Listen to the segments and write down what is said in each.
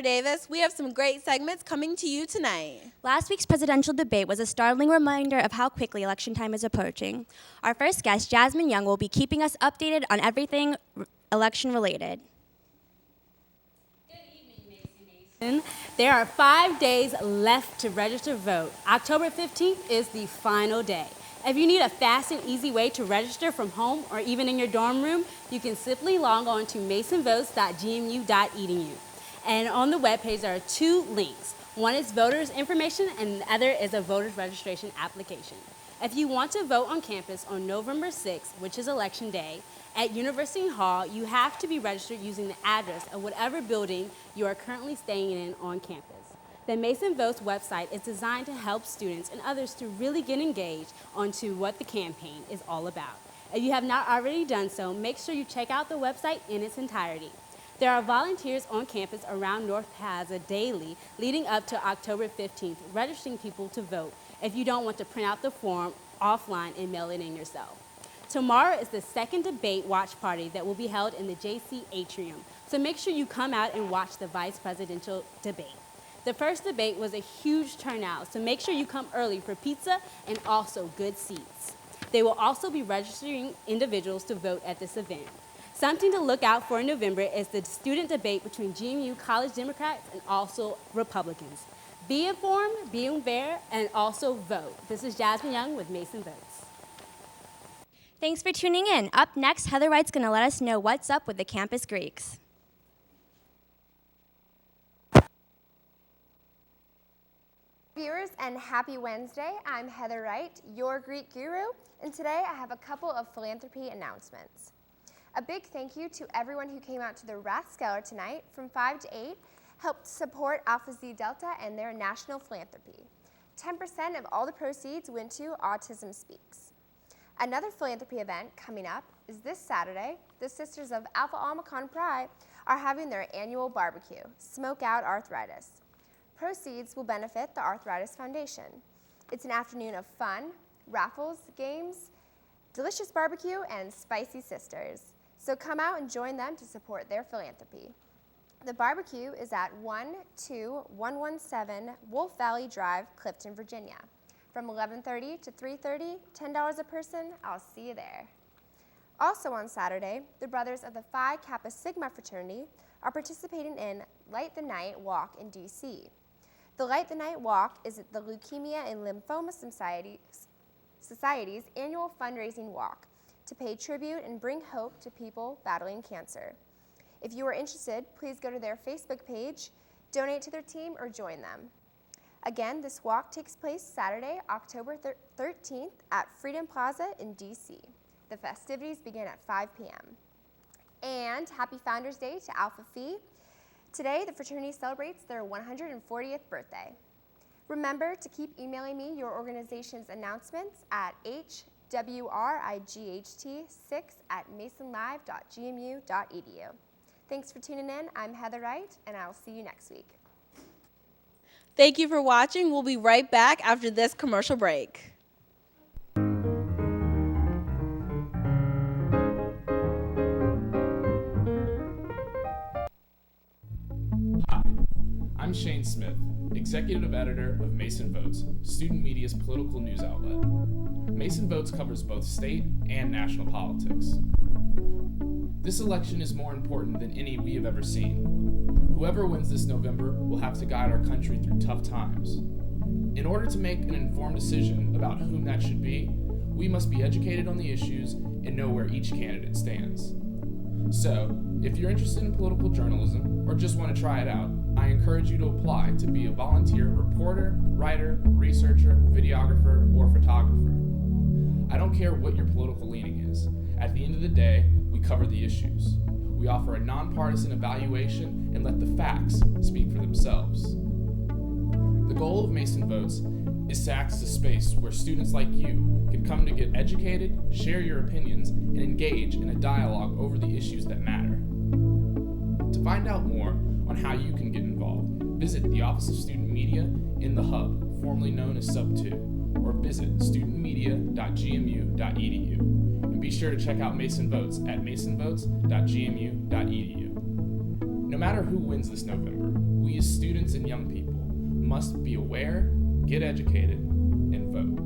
Davis, we have some great segments coming to you tonight. Last week's presidential debate was a startling reminder of how quickly election time is approaching. Our first guest, Jasmine Young, will be keeping us updated on everything election related. Good evening, Mason. There are 5 days left to register to vote. October 15th is the final day. If you need a fast and easy way to register from home or even in your dorm room, you can simply log on to masonvotes.gmu.edu. And on the webpage, there are 2 links. One is voters information and the other is a voters registration application. If you want to vote on campus on November 6th, which is election day, at University Hall, you have to be registered using the address of whatever building you are currently staying in on campus. The Mason Votes website is designed to help students and others to really get engaged onto what the campaign is all about. If you have not already done so, make sure you check out the website in its entirety. There are volunteers on campus around North Plaza daily leading up to October 15th, registering people to vote if you don't want to print out the form offline and mail it in yourself. Tomorrow is the second debate watch party that will be held in the JC Atrium, so make sure you come out and watch the vice presidential debate. The first debate was a huge turnout, so make sure you come early for pizza and also good seats. They will also be registering individuals to vote at this event. Something to look out for in November is the student debate between GMU College Democrats and also Republicans. Be informed, be aware, and also vote. This is Jasmine Young with Mason Votes. Thanks for tuning in. Up next, Heather Wright's going to let us know what's up with the Campus Greeks. Viewers, and happy Wednesday. I'm Heather Wright, your Greek guru, and today I have a couple of philanthropy announcements. A big thank you to everyone who came out to the Rathskeller tonight from 5 to 8, helped support Alpha Xi Delta and their national philanthropy. 10% of all the proceeds went to Autism Speaks. Another philanthropy event coming up is this Saturday. The Sisters of Alpha Omicron Pi are having their annual barbecue, Smoke Out Arthritis. Proceeds will benefit the Arthritis Foundation. It's an afternoon of fun, raffles, games, delicious barbecue, and spicy sisters. So come out and join them to support their philanthropy. The barbecue is at 12117 Wolf Valley Drive, Clifton, Virginia. From 11:30 to 3:30, $10 a person. I'll see you there. Also on Saturday, the Brothers of the Phi Kappa Sigma fraternity are participating in Light the Night Walk in D.C. The Light the Night Walk is the Leukemia and Lymphoma Society's annual fundraising walk to pay tribute and bring hope to people battling cancer. If you are interested, please go to their Facebook page, donate to their team, or join them. Again, this walk takes place Saturday, October 13th at Freedom Plaza in D.C. The festivities begin at 5 p.m. And happy Founders Day to Alpha Phi. Today, the fraternity celebrates their 140th birthday. Remember to keep emailing me your organization's announcements at hwright6@masonlive.gmu.edu. Thanks for tuning in. I'm Heather Wright, and I'll see you next week. Thank you for watching. We'll be right back after this commercial break. Hi, I'm Shane Smith, Executive Editor of Mason Votes, student media's political news outlet. Mason Votes covers both state and national politics. This election is more important than any we have ever seen. Whoever wins this November will have to guide our country through tough times. In order to make an informed decision about whom that should be, we must be educated on the issues and know where each candidate stands. So, if you're interested in political journalism or just want to try it out, I encourage you to apply to be a volunteer reporter, writer, researcher, videographer, or photographer. I don't care what your political leaning is. At the end of the day, we cover the issues. We offer a nonpartisan evaluation and let the facts speak for themselves. The goal of Mason Votes is to act as a space where students like you can come to get educated, share your opinions, and engage in a dialogue over the issues that matter. To find out more, on how you can get involved, visit the Office of Student Media in the Hub, formerly known as Sub 2, or visit studentmedia.gmu.edu. And be sure to check out Mason Votes at masonvotes.gmu.edu. No matter who wins this November, we as students and young people must be aware, get educated, and vote.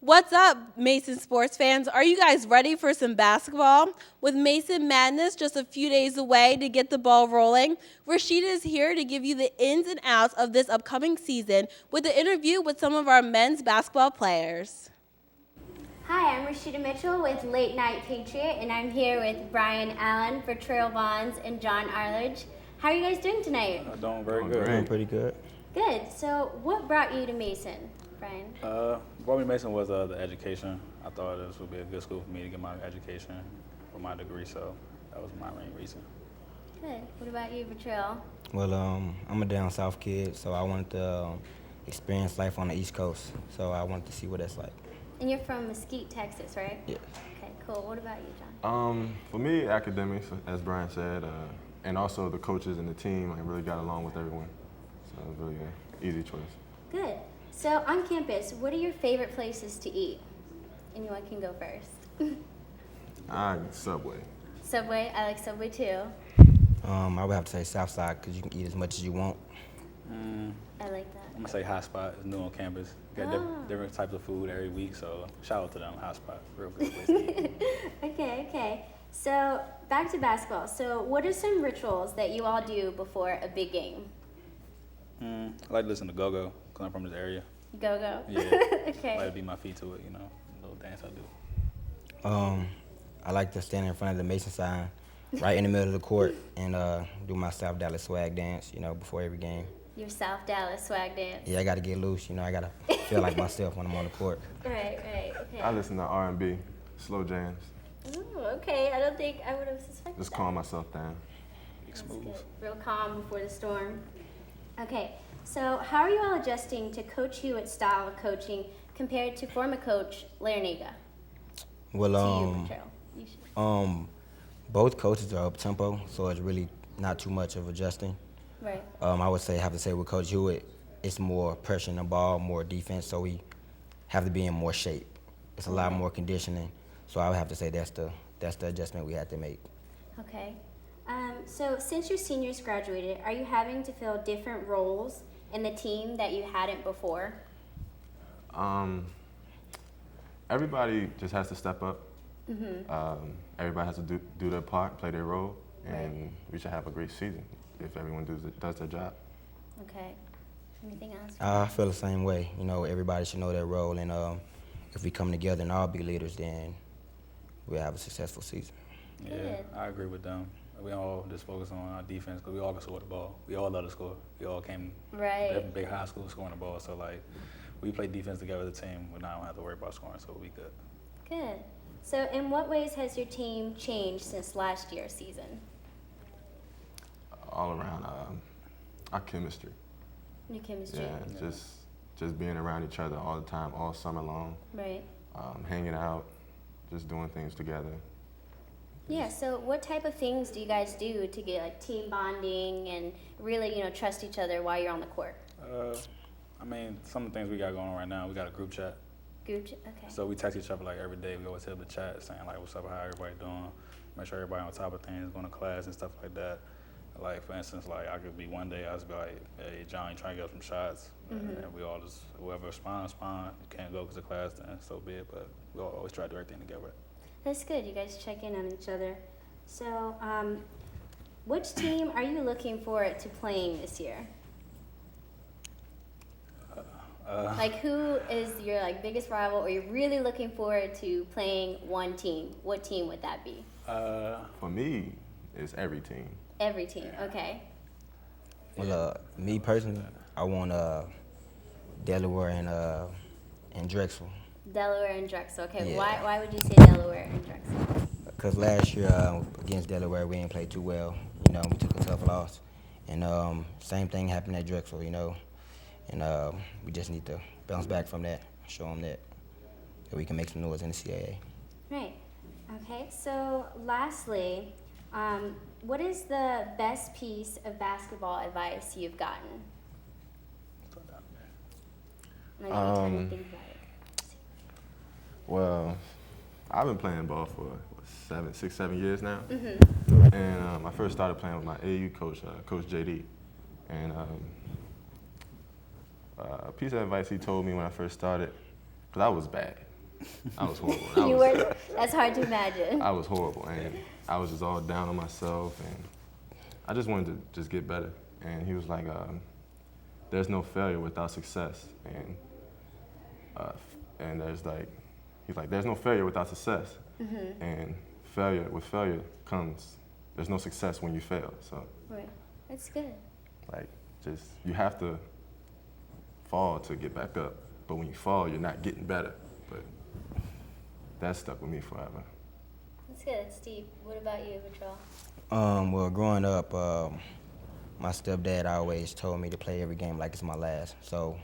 What's up, Mason sports fans? Are you guys ready for some basketball? With Mason Madness just a few days away to get the ball rolling, Rashida is here to give you the ins and outs of this upcoming season with an interview with some of our men's basketball players. Hi, I'm Rashida Mitchell with Late Night Patriot, and I'm here with Brian Allen for Trail Vons and John Arledge. How are you guys doing tonight? Doing very good. Doing pretty good. Good. So what brought you to Mason, Brian? Brought me to Mason was the education. I thought this would be a good school for me to get my education for my degree, so that was my main reason. Good. What about you, Betrayal? Well, I'm a down south kid, so I wanted to experience life on the East Coast. So I wanted to see what that's like. And you're from Mesquite, Texas, right? Yes. Okay, cool. What about you, John? For me, academics, as Brian said, and also the coaches and the team, I really got along with everyone. So it was really an easy choice. Good. So on campus, what are your favorite places to eat? Anyone can go first. Subway. Subway. I like Subway too. I would have to say Southside because you can eat as much as you want. I like that. I'm gonna say Hot Spot is new on campus. Got different types of food every week, so shout out to them. Hot Spot, real good place to eat. Okay. So back to basketball. So what are some rituals that you all do before a big game? I like to listen to Go-Go, because I'm from this area. Go-Go? Yeah. Okay. I like to beat my feet to it, a little dance I do. I like to stand in front of the Mason sign right in the middle of the court and do my South Dallas swag dance, before every game. Your South Dallas swag dance? Yeah, I got to get loose, I got to feel like myself when I'm on the court. Right, okay. I listen to R&B, slow jams. Ooh, okay, I don't think I would have suspected Just that. calm myself down. Big That's smooth. good. Real calm before the storm. Okay, so how are you all adjusting to Coach Hewitt's style of coaching compared to former coach Larinaga? Well, To you, Patrell. You should. both coaches are up tempo, so it's really not too much of adjusting. Right. I would have to say with Coach Hewitt, it's more pressure in the ball, more defense, so we have to be in more shape. It's a lot more conditioning, so I would have to say that's the adjustment we had to make. Okay. So since your seniors graduated, are you having to fill different roles in the team that you hadn't before? Everybody just has to step up. Everybody has to do their part, play their role, and we should have a great season if everyone does their job. Okay. Anything else? I feel the same way. Everybody should know their role, and if we come together and all be leaders, then we'll have a successful season. Yeah, Good. I agree with them. We all just focus on our defense because we all can score the ball. We all love to score. We all came Right. from big high school scoring the ball. So, we play defense together as a team. We don't have to worry about scoring, so we'll be good. Good. So in what ways has your team changed since last year's season? All around our chemistry. Your chemistry? Yeah, just being around each other all the time, all summer long, Right. hanging out, just doing things together. Yeah, so what type of things do you guys do to get team bonding and really, trust each other while you're on the court? Some of the things we got going on right now, we got a group chat. Okay. So we text each other every day. We always hit the chat saying what's up, how everybody doing, make sure everybody on top of things, going to class and stuff like that. For instance, I could be one day, I was be like, hey, John, you trying to get some shots? And then we all just, whoever responds, fine. You can't go because of class, then so be it. But we always try to do everything together. That's good. You guys check in on each other. So which team are you looking forward to playing this year? Who is your biggest rival, or you're really looking forward to playing one team? What team would that be? For me, it's every team. Every team, okay. Well, me personally, I want Delaware and Drexel. Delaware and Drexel. Okay, Yeah. why would you say Delaware and Drexel? Because last year against Delaware, we didn't play too well. You know, we took a tough loss. And same thing happened at Drexel, you know. And we just need to bounce back from that, show them that we can make some noise in the CAA. Right. Okay, so lastly, what is the best piece of basketball advice you've gotten? I'm gonna give you time to think about it. Well, I've been playing ball for 6, 7 years now. And I first started playing with my AU coach, Coach JD. And a piece of advice he told me when I first started, because I was bad. I was horrible. That's hard to imagine. I was horrible, and I was just all down on myself, and I just wanted to just get better. And he was like, there's no failure without success. And there's no failure without success. And with failure comes, there's no success when you fail. So, right, that's good. Like, you have to fall to get back up. But when you fall, you're not getting better. But that stuck with me forever. That's good, that's deep. What about you, Patrol? Well, growing up, my stepdad always told me to play every game like it's my last. So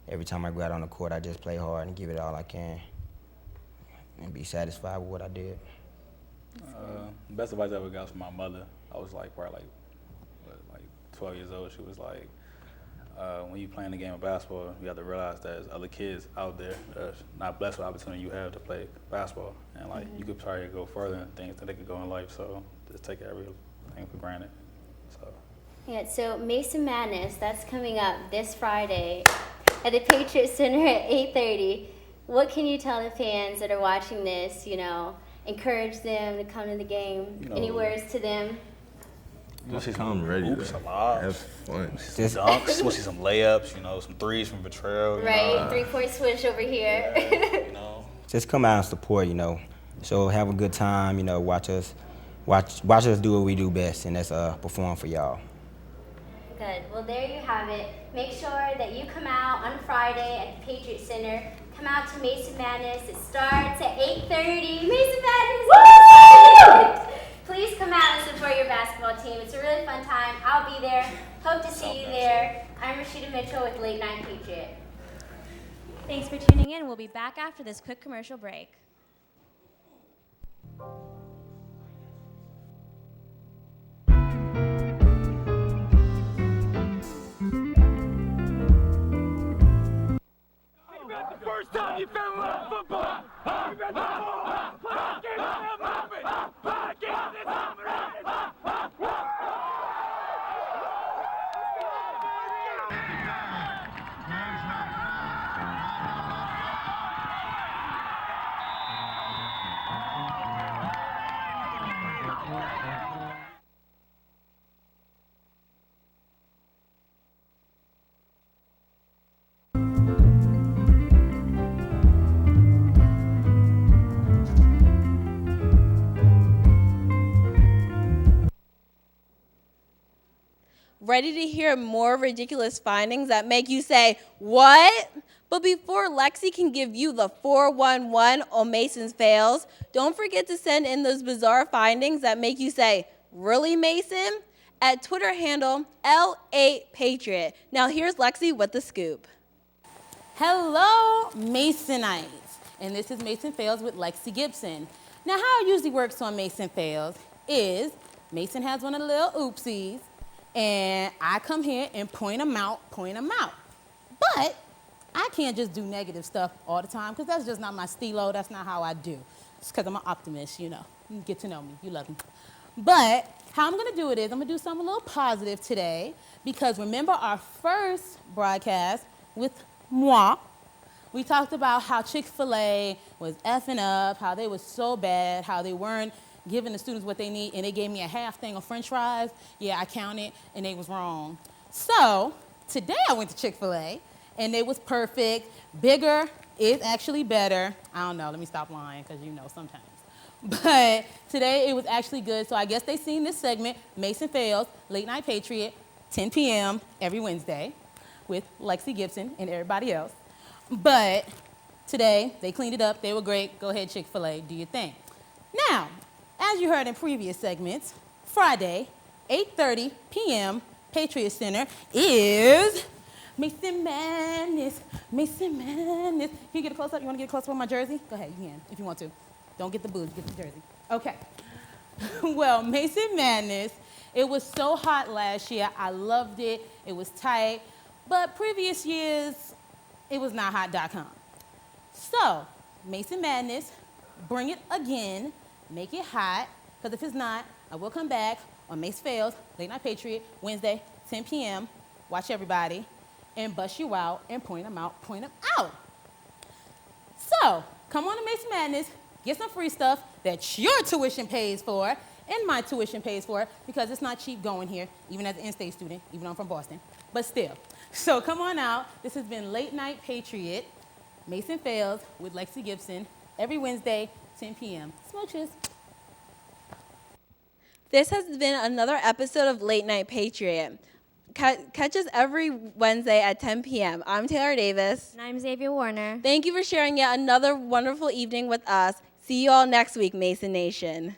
every time I go out on the court, I just play hard and give it all I can and be satisfied with what I did. Best advice I ever got from my mother. I was probably 12 years old. She was like, when you playing the game of basketball, you have to realize there's other kids out there that's not blessed with the opportunity you have to play basketball. And you could probably go further in things that they could go in life. So just take everything for granted. So. Yeah, so Mason Madness, that's coming up this Friday at the Patriot Center at 8:30. What can you tell the fans that are watching this, encourage them to come to the game? Any words to them? Just come ready. Hoops a lot. Have fun. Some dunks, we'll see some layups, some threes from Betrayal. Right, 3-point switch over here. Yeah, Just come out and support, So have a good time, watch us do what we do best, and that's perform for y'all. Good. Well, there you have it. Make sure that you come out on Friday at the Patriot Center. Come out to Mason Madness. It starts at 8:30. Mason Madness! Woo! Please come out and support your basketball team. It's a really fun time. I'll be there. Hope to see you there. I'm Rashida Mitchell with Late Night Patriot. Thanks for tuning in. We'll be back after this quick commercial break. First time you fell in love with football. Ready to hear more ridiculous findings that make you say, what? But before Lexy can give you the 411 on MasonFails, don't forget to send in those bizarre findings that make you say, really, Mason? At Twitter handle L8Patriot. Now here's Lexy with the scoop. Hello, Masonites. And this is MasonFails with Lexy Gibson. Now, how it usually works on MasonFails is Mason has one of the little oopsies, and I come here and point them out. But I can't just do negative stuff all the time because that's just not my stilo. That's not how I do. It's because I'm an optimist, You get to know me. You love me. But how I'm going to do it is I'm going to do something a little positive today because remember our first broadcast with moi. We talked about how Chick-fil-A was effing up, how they were so bad, how they weren't giving the students what they need, and they gave me a half thing of french fries. Yeah, I counted, and they was wrong. So today I went to Chick-fil-A, and it was perfect. Bigger is actually better. I don't know. Let me stop lying because sometimes. But today it was actually good. So I guess they seen this segment, MasonFails, Late Night Patriot, 10 p.m. every Wednesday. with Lexy Gibson and everybody else. But today, they cleaned it up. They were great. Go ahead, Chick-fil-A, do your thing. Now, as you heard in previous segments, Friday, 8:30 p.m., Patriot Center is Mason Madness, Mason Madness. Can you get a close-up? You want to get a close-up on my jersey? Go ahead, you can, if you want to. Don't get the booze, get the jersey. Okay. Well, Mason Madness, it was so hot last year. I loved it. It was tight. But previous years, it was not hot.com. So, Mason Madness, bring it again, make it hot, because if it's not, I will come back on MasonFails, Late Night Patriot, Wednesday, 10 p.m., watch everybody, and bust you out and point them out, point them out. So, come on to Mason Madness, get some free stuff that your tuition pays for, and my tuition pays for, because it's not cheap going here, even as an in-state student, even though I'm from Boston, but still. So come on out. This has been Late Night Patriot, MasonFails with Lexy Gibson, every Wednesday, 10 p.m. Smooches. This has been another episode of Late Night Patriot. Catch us every Wednesday at 10 p.m. I'm Taylor Davis. And I'm Xavia Warner. Thank you for sharing yet another wonderful evening with us. See you all next week, Mason Nation.